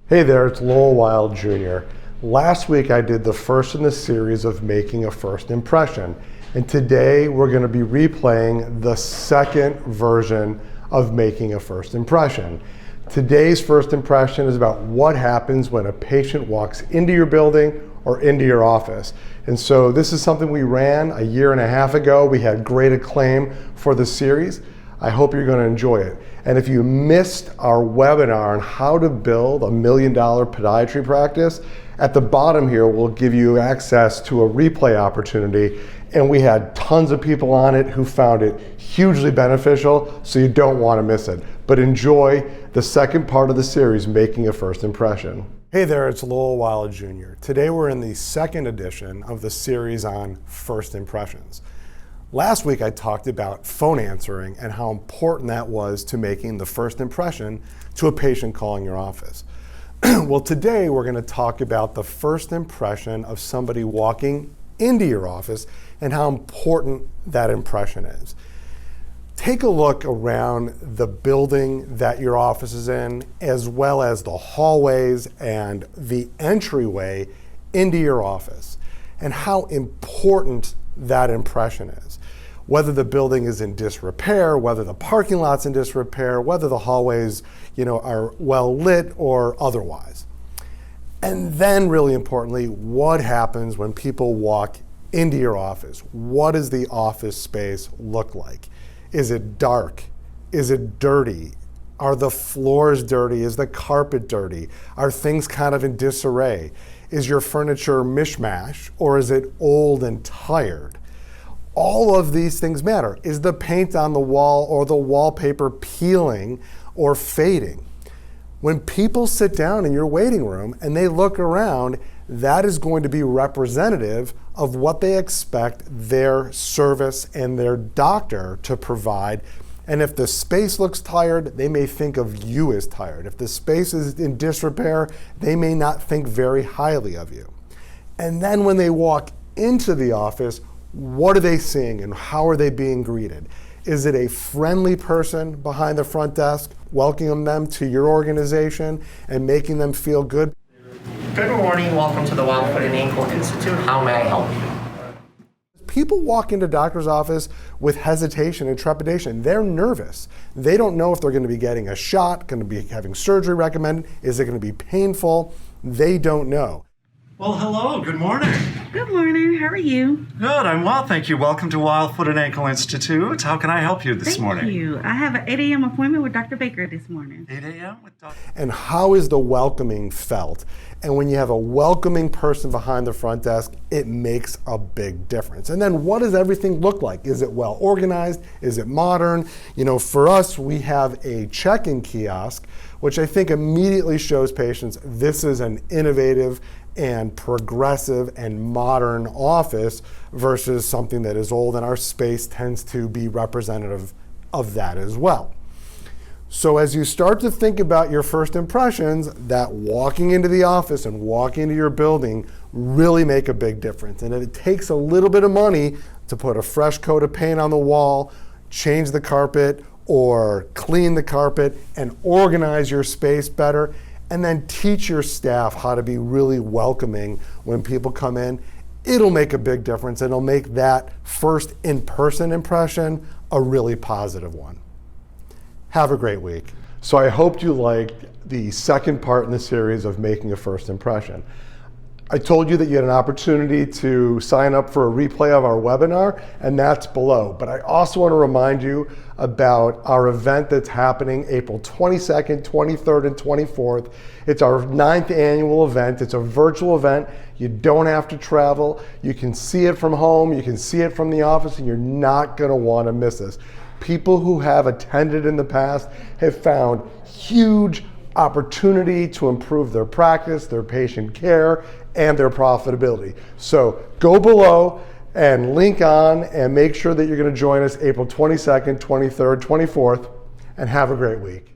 Hey there, it's Lowell Wild Jr. Last week I did the first in the series of making a first impression, and today we're going to be replaying the second version of making a first impression. Today's first impression is about what happens when a patient walks into your building or into your office. And so this is something we ran a year and a half ago. We had great acclaim for the series. I hope you're going to enjoy it. And if you missed our webinar on how to build $1 million podiatry practice, at the bottom here we'll give you access to a replay opportunity. And we had tons of people on it who found it hugely beneficial, so you don't want to miss it. But enjoy the second part of the series, Making a First Impression. Hey there, it's Lowell Wild Jr. Today we're in the second edition of the series on first impressions. Last week I talked about phone answering and how important that was to making the first impression to a patient calling your office. Well, today we're going to talk about the first impression of somebody walking into your office and how important that impression is. Take a look around the building that your office is in, as well as the hallways and the entryway into your office, and how important that impression is. Whether the building is in disrepair, whether the parking lot's in disrepair, whether the hallways, are well lit or otherwise. And then really importantly, what happens when people walk into your office? What does the office space look like? Is it dark? Is it dirty? Are the floors dirty? Is the carpet dirty? Are things kind of in disarray? Is your furniture mishmash, or is it old and tired? All of these things matter. Is the paint on the wall or the wallpaper peeling or fading? When people sit down in your waiting room and they look around, that is going to be representative of what they expect their service and their doctor to provide. And if the space looks tired, they may think of you as tired. If the space is in disrepair, they may not think very highly of you. And then when they walk into the office, what are they seeing and how are they being greeted? Is it a friendly person behind the front desk welcoming them to your organization and making them feel good? Good morning, welcome to the Wild Foot and Ankle Institute. How may I help you? People walk into doctor's office with hesitation and trepidation. They're nervous. They don't know if they're going to be getting a shot, going to be having surgery recommended. Is it going to be painful? They don't know. Well, hello, good morning. Good morning, how are you? Good, I'm well, thank you. Welcome to Wild Foot and Ankle Institute. How can I help you this morning? Thank you. I have an 8 a.m. appointment with Dr. Baker this morning. 8 a.m. with Dr. And how is the welcoming felt? And when you have a welcoming person behind the front desk, it makes a big difference. And then what does everything look like? Is it well organized? Is it modern? For us, we have a check-in kiosk, which I think immediately shows patients this is an innovative and progressive and modern office versus something that is old, and our space tends to be representative of that as well. So as you start to think about your first impressions, that walking into the office and walking into your building really make a big difference. And it takes a little bit of money to put a fresh coat of paint on the wall, change the carpet, or clean the carpet and organize your space better. And then teach your staff how to be really welcoming when people come in. It'll make a big difference, and it'll make that first in-person impression a really positive one. Have a great week. So I hope you liked the second part in the series of Making a First Impression. I told you that you had an opportunity to sign up for a replay of our webinar, and that's below. But I also want to remind you about our event that's happening April 22nd, 23rd, and 24th. It's our 9th annual event. It's a virtual event. You don't have to travel. You can see it from home. You can see it from the office, and you're not going to want to miss this. People who have attended in the past have found huge opportunity to improve their practice, their patient care, and their profitability. So go below and link on and make sure that you're going to join us April 22nd, 23rd, 24th, and have a great week.